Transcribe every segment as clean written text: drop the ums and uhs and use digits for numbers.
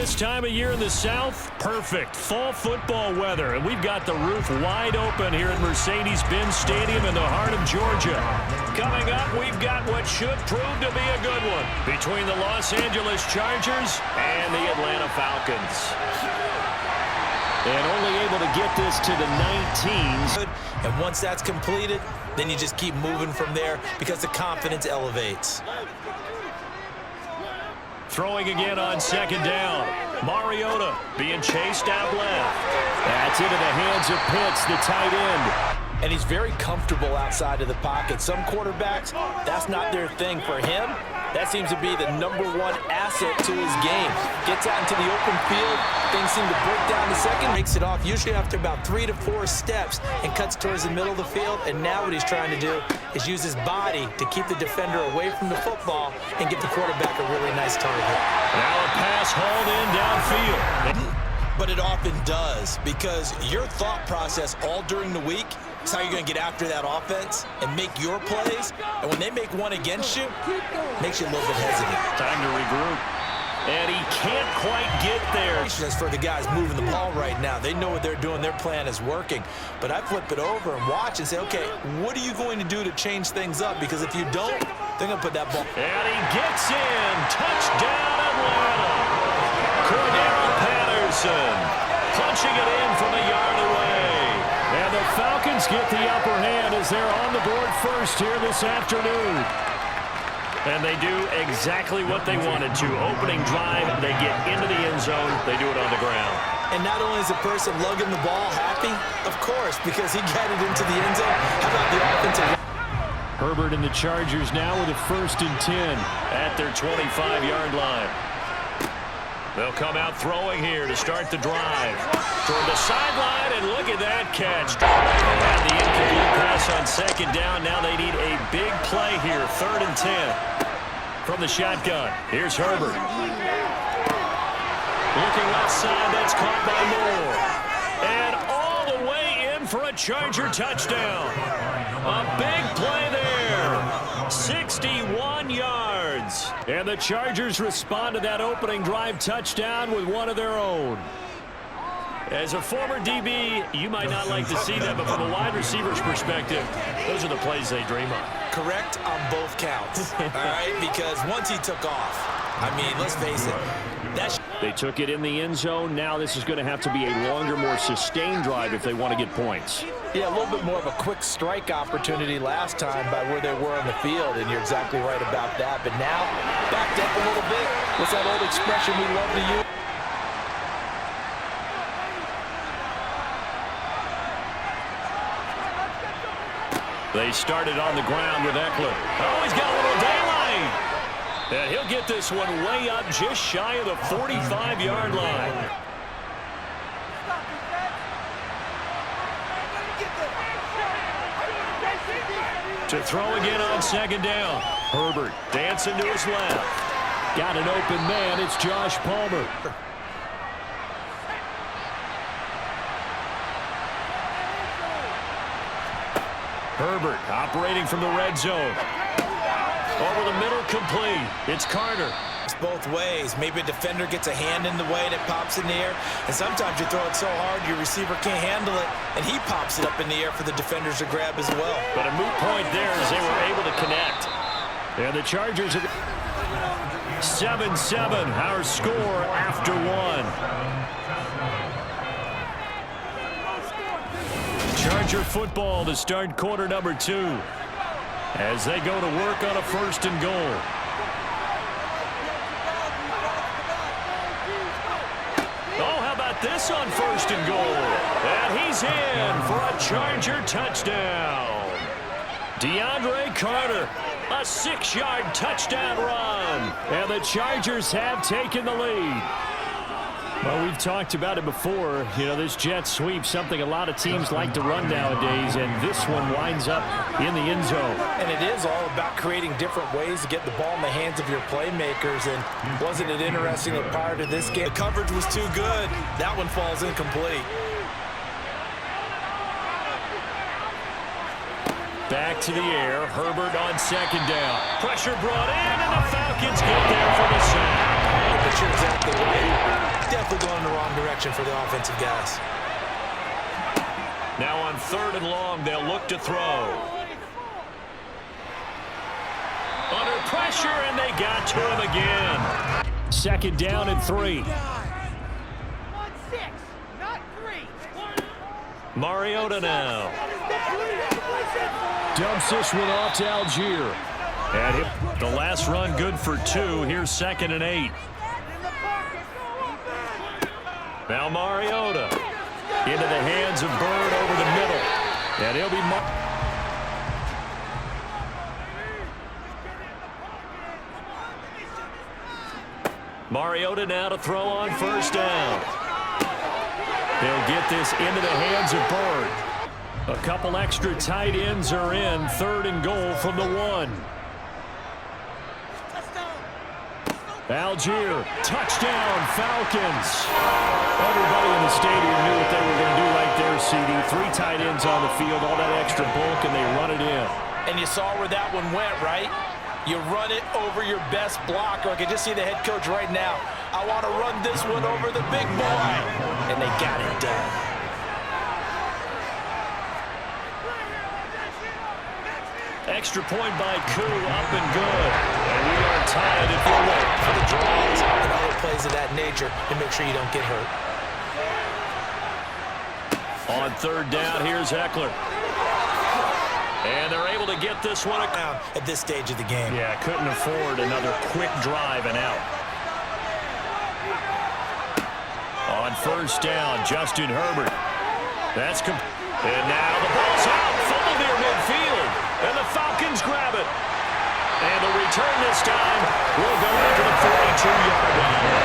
This time of year in the South, perfect fall football weather. And we've got the roof wide open here at Mercedes-Benz Stadium in the heart of Georgia. Coming up, we've got what should prove to be a good one between the Los Angeles Chargers and the Atlanta Falcons. And only able to get this to the 19s. And once that's completed, then you just keep moving from there because the confidence elevates. Throwing again on second down. Mariota being chased out left. That's into the hands of Pitts, the tight end. And he's very comfortable outside of the pocket. Some quarterbacks, that's not their thing. For him, that seems to be the #1 asset to his game. Gets out into the open field. Things seem to break down the second. Makes it off usually after about 3 to 4 steps and cuts towards the middle of the field. And now what he's trying to do is use his body to keep the defender away from the football and give the quarterback a really nice target. Now a pass hauled in downfield. But it often does, because your thought process all during the week is how you're going to get after that offense and make your plays. And when they make one against you, it makes you a little bit hesitant. Time to regroup. And he can't quite get there. As for the guys moving the ball right now, they know what they're doing. Their plan is working. But I flip it over and watch and say, okay, what are you going to do to change things up? Because if you don't, they're going to put that ball. And he gets in. Touchdown, Atlanta. Cordero Patterson punching it in from a yard away. And the Falcons get the upper hand as they're on the board first here this afternoon. And they do exactly what they wanted to. Opening drive, they get into the end zone. They do it on the ground. And not only is the person lugging the ball happy, of course, because he got it into the end zone. How about the offensive? Herbert and the Chargers now with a 1st and 10 at their 25-yard line. They'll come out throwing here to start the drive. Toward the sideline, and look at that catch. And the incomplete pass on second down. Now they need a big play here, 3rd and 10. From the shotgun, here's Herbert. Looking left side, that's caught by Moore. And all the way in for a Charger touchdown. A big play there. 61 yards. And the Chargers respond to that opening drive touchdown with one of their own. As a former DB, you might not like to see that, but from a wide receiver's perspective, those are the plays they dream of. Correct on both counts, all right? Because once he took off, I mean, let's face it, they took it in the end zone. Now this is going to have to be a longer, more sustained drive if they want to get points. Yeah, a little bit more of a quick strike opportunity last time by where they were on the field, and you're exactly right about that. But now, backed up a little bit. What's that old expression we love to use? They started on the ground with Eckler. Oh, he's got a little daylight. And he'll get this one way up just shy of the 45-yard line. To throw again on second down. Herbert dancing to his left. Got an open man. It's Josh Palmer. Herbert operating from the red zone. Over the middle, complete. It's Carter. It's both ways. Maybe a defender gets a hand in the way and it pops in the air. And sometimes you throw it so hard your receiver can't handle it, and he pops it up in the air for the defenders to grab as well. But a moot point there as they were able to connect. And the Chargers are 7-7, our score after one. Charger football to start quarter number 2 as they go to work on a 1st and goal. Oh, how about this on 1st and goal? And he's in for a Charger touchdown. DeAndre Carter, a 6-yard touchdown run. And the Chargers have taken the lead. Well, we've talked about it before. You know, this jet sweep, something a lot of teams like to run nowadays, and this one winds up in the end zone. And it is all about creating different ways to get the ball in the hands of your playmakers. And wasn't it interesting that prior to this game, the coverage was too good. That one falls incomplete. Back to the air. Herbert on second down. Pressure brought in, and the Falcons get there for the sack. But you're exactly right. definitely going in the wrong direction for the offensive guys. Now on 3rd and long, they'll look to throw. Under pressure, and they got to him again. 2nd down and 3. 1-6, not 3. Mariota now. Dumps this one off to Algier. And the last run good for 2. Here's 2nd and 8. Now Mariota into the hands of Bird over the middle. And he'll be Mariota now to throw on 1st down. They'll get this into the hands of Bird. A couple extra tight ends are in. 3rd and goal from the 1. Algier, touchdown, Falcons. Everybody in the stadium knew what they were going to do right there, CD. 3 tight ends on the field, all that extra bulk, and they run it in. And you saw where that one went, right? You run it over your best blocker. I can just see the head coach right now. I want to run this one over the big boy. And they got it done. Extra point by Koo, up and good. And we are tied at 4. For the draws and other plays of that nature to make sure you don't get hurt. On 3rd down, here's Eckler. And they're able to get this one down at this stage of the game. Yeah, couldn't afford another quick drive and out. On 1st down, Justin Herbert. And now the ball's out. Fumble near midfield. And the Falcons grab it. And the return this time will go into the 42-yard line.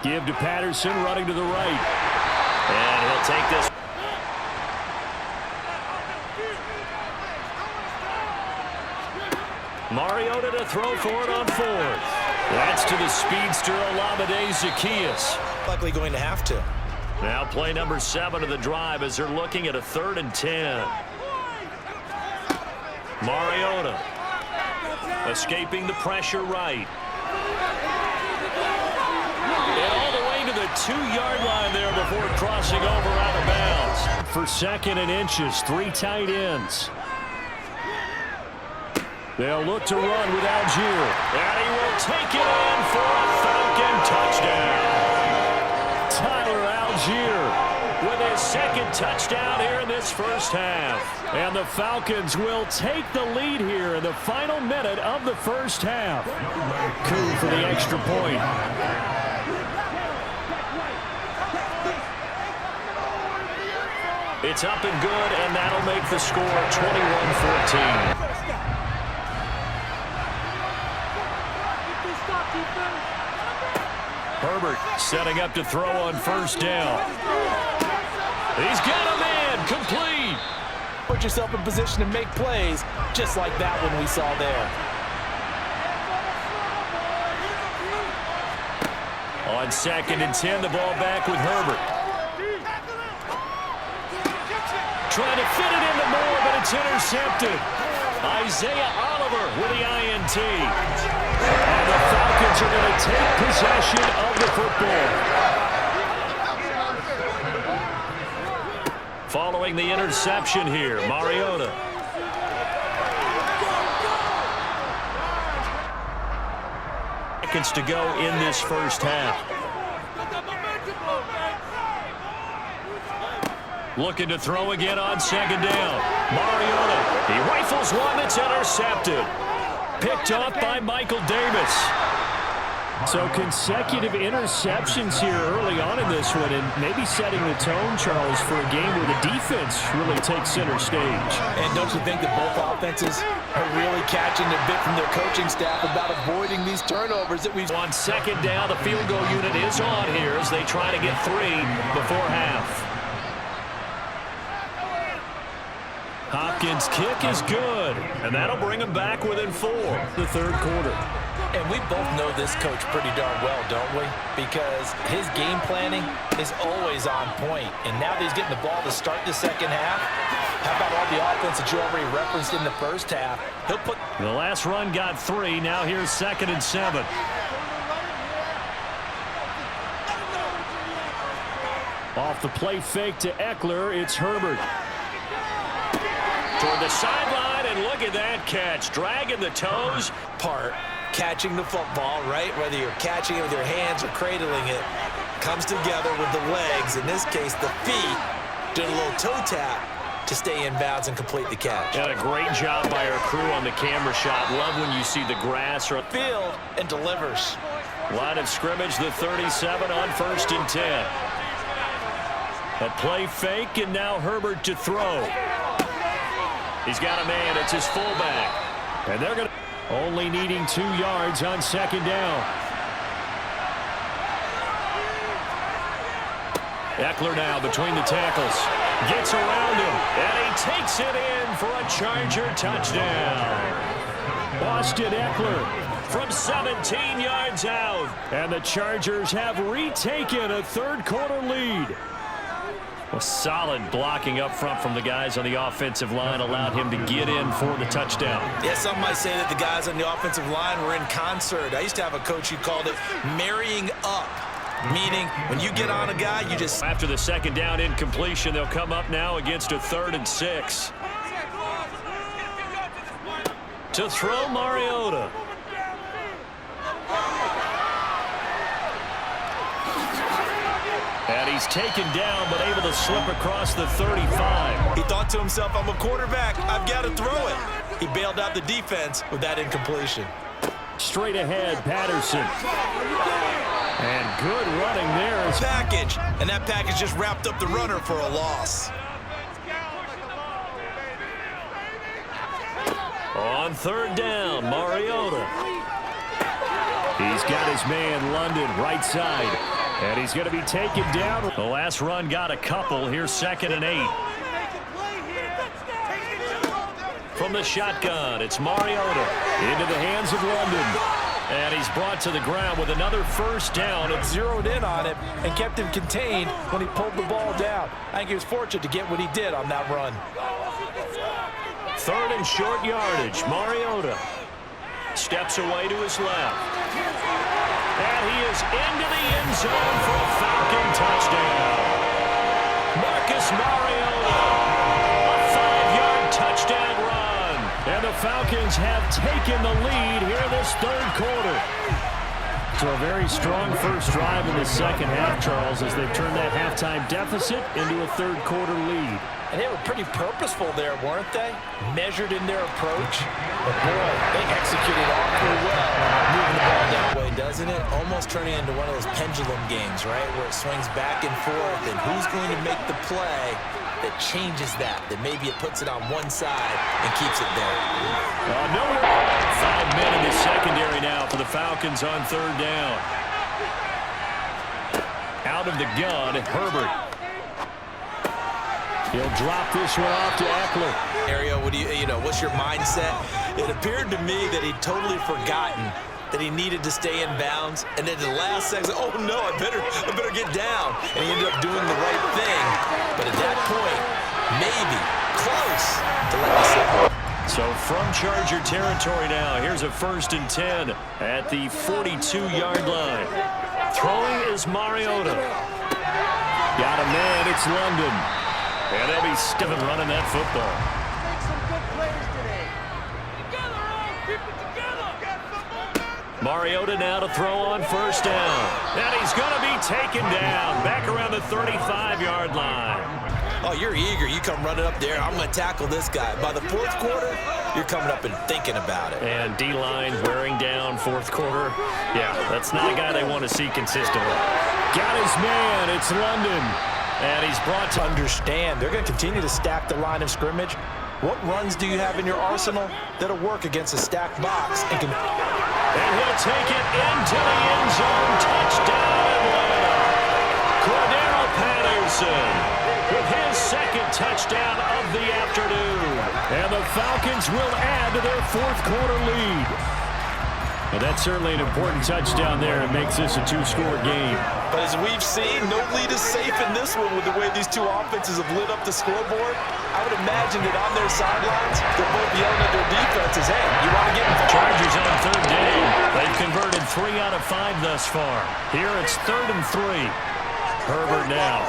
Give to Patterson, running to the right. And he'll take this. Mariota to throw for it on 4th. That's to the speedster, Olamide Zaccheaus. Likely going to have to. Now play number 7 of the drive as they're looking at a 3rd and 10. Mariota escaping the pressure right. And all the way to the 2-yard line there before crossing over out of bounds. For 2nd and inches, 3 tight ends. They'll look to run with Algier. And he will take it in for a Falcon touchdown. Tyler Algier with his 2nd touchdown here in this 1st half. And the Falcons will take the lead here in the final minute of the 1st half. Koo for the extra point. It's up and good, and that'll make the score 21-14. Herbert setting up to throw on 1st down. He's got a man complete. Put yourself in position to make plays just like that one we saw there. On 2nd and 10, the ball back with Herbert. Trying to fit it into Moore, but it's intercepted. Isaiah Oliver with the INT. And the Falcons are going to take possession of the football. Following the interception here, Mariota. Seconds to go in this 1st half. Looking to throw again on 2nd down. Mariota. He rifles one that's intercepted. Picked off by Michael Davis. So consecutive interceptions here early on in this one, and maybe setting the tone, Charles, for a game where the defense really takes center stage. And don't you think that both offenses are really catching a bit from their coaching staff about avoiding these turnovers that we've... On 2nd down, the field goal unit is on here as they try to get 3 before half. Hopkins' kick is good, and that'll bring them back within 4. The 3rd quarter. And we both know this coach pretty darn well, don't we? Because his game planning is always on point. And now that he's getting the ball to start the second half, how about all the offense that you already referenced in the first half? He'll put... The last run got 3. Now here's 2nd and 7. Off the play fake to Eckler, it's Herbert. Toward the sideline, and look at that catch. Dragging the toes. Part catching the football, right? Whether you're catching it with your hands or cradling it, comes together with the legs. In this case, the feet. Did a little toe tap to stay in bounds and complete the catch. And a great job by our crew on the camera shot. Love when you see the grass or field and delivers. Line of scrimmage, the 37 on 1st and 10. A play fake, and now Herbert to throw. He's got a man. It's his fullback. And they're going to only needing 2 yards on 2nd down. Eckler now between the tackles. Gets around him. And he takes it in for a Charger touchdown. Austin Eckler from 17 yards out. And the Chargers have retaken a 3rd quarter lead. A solid blocking up front from the guys on the offensive line allowed him to get in for the touchdown. Yeah, some might say that the guys on the offensive line were in concert. I used to have a coach who called it marrying up, meaning when you get on a guy, you just... After the 2nd down incompletion, they'll come up now against a 3rd and 6. To throw, Mariota. And he's taken down, but able to slip across the 35. He thought to himself, I'm a quarterback. I've got to throw it. He bailed out the defense with that incompletion. Straight ahead, Patterson. And good running there. Package. And that package just wrapped up the runner for a loss. On 3rd down, Mariota. He's got his man, London, right side. And he's going to be taken down. The last run got a couple. Here's 2nd and 8. From the shotgun, it's Mariota into the hands of London. And he's brought to the ground with another 1st down. It zeroed in on him and kept him contained when he pulled the ball down. I think he was fortunate to get what he did on that run. 3rd and short yardage. Mariota steps away to his left. And he is into the end zone for a Falcon touchdown. Marcus Mariota, a 5-yard touchdown run. And the Falcons have taken the lead here in this 3rd quarter. So a very strong first drive in the second half, Charles, as they've turned that halftime deficit into a 3rd quarter lead. And they were pretty purposeful there, weren't they? Measured in their approach. But boy, they executed awfully well. Moving the ball that way, doesn't it? Almost turning into one of those pendulum games, right? Where it swings back and forth, and who's going to make the play that changes that maybe it puts it on one side and keeps it there. No. 5 men in the secondary now for the Falcons on 3rd down. Out of the gun, Herbert. He'll drop this one off to Eckler. What's your mindset? It appeared to me that he'd totally forgotten that he needed to stay in bounds, and then the last second, oh no, I better get down. And he ended up doing the right thing. But at that point, maybe close to let me slip. So from Charger territory now, here's a 1st and 10 at the 42-yard line. Throwing is Mariota. Got a man, it's London. And they'll be stiff and running that football. Mariota now to throw on 1st down. And he's going to be taken down back around the 35-yard line. Oh, you're eager. You come running up there. I'm going to tackle this guy. By the 4th quarter, you're coming up and thinking about it. And D-line wearing down 4th quarter. Yeah, that's not a guy they want to see consistently. Got his man. It's London. And he's brought to understand. They're going to continue to stack the line of scrimmage. What runs do you have in your arsenal that'll work against a stacked box? And he'll take it into the end zone. Touchdown, Atlanta. Cordero Patterson with his 2nd touchdown of the afternoon. And the Falcons will add to their 4th quarter lead. Well, that's certainly an important touchdown there. It makes this a two-score game. But as we've seen, no lead is safe in this one with the way these two offenses have lit up the scoreboard. I would imagine that on their sidelines, they're both yelling at their defenses, hey, you want to get involved? Chargers on third down. They've converted 3 out of 5 thus far. Here it's 3rd and 3. Herbert now.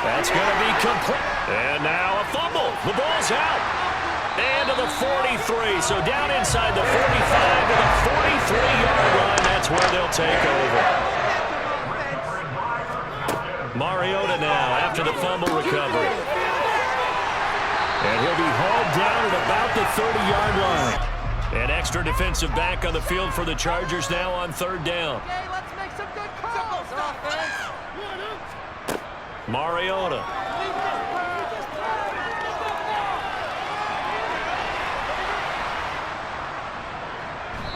That's going to be complete. And now a fumble. The ball's out. And to the 43. So down inside the 45 to the 43-yard line. That's where they'll take over. Mariota now after the fumble recovery. And he'll be hauled down at about the 30-yard line. An extra defensive back on the field for the Chargers now on 3rd down. Okay, let's make some good calls, offense. Mariota.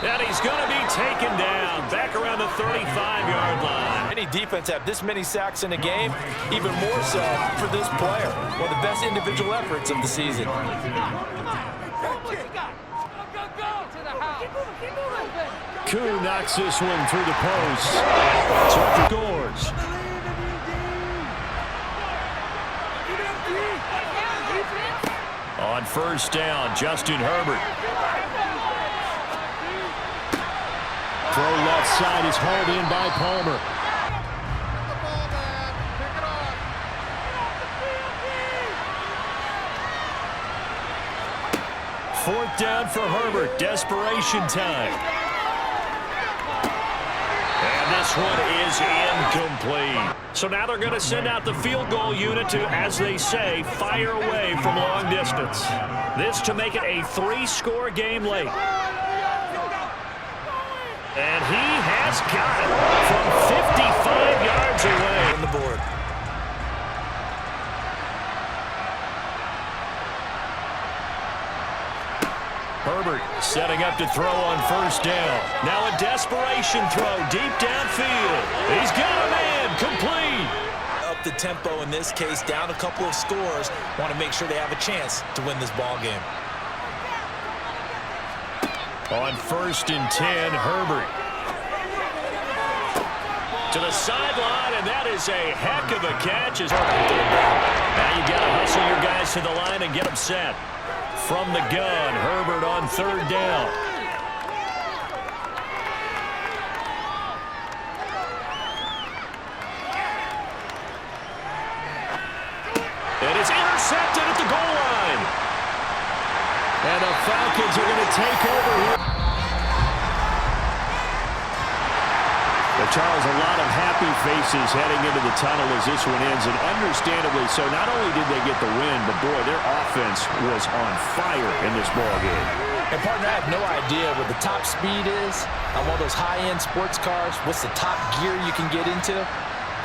And he's going to be taken down back around the 35-yard line. Any defense have this many sacks in a game, even more so for this player. One of the best individual efforts of the season. Koo knocks this one through the post. Charger scores. On 1st down, Justin Herbert. Throw left side is hauled in by Palmer. 4th down for Herbert. Desperation time. And this one is incomplete. So now they're going to send out the field goal unit to, as they say, fire away from long distance. This to make it a 3-score game late. And he has got it from 55 yards away. On the board. Herbert setting up to throw on 1st down. Now a desperation throw deep downfield. He's got a man complete. Up the tempo in this case, down a couple of scores. Want to make sure they have a chance to win this ball game. On 1st and 10, Herbert. To the sideline, and that is a heck of a catch. Now you got to hustle your guys to the line and get them set. From the gun, Herbert on 3rd down. And it's intercepted at the goal line. And the Falcons are going to take over here. But Charles, a lot of happy faces heading into the tunnel as this one ends, and understandably so. Not only did they get the win, but boy, their offense was on fire in this ball game. And partner, I have no idea what the top speed is on one of those high-end sports cars. What's the top gear you can get into?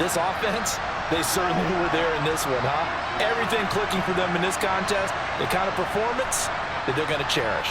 This offense, they certainly were there in this one, huh? Everything clicking for them in this contest, the kind of performance that they're going to cherish.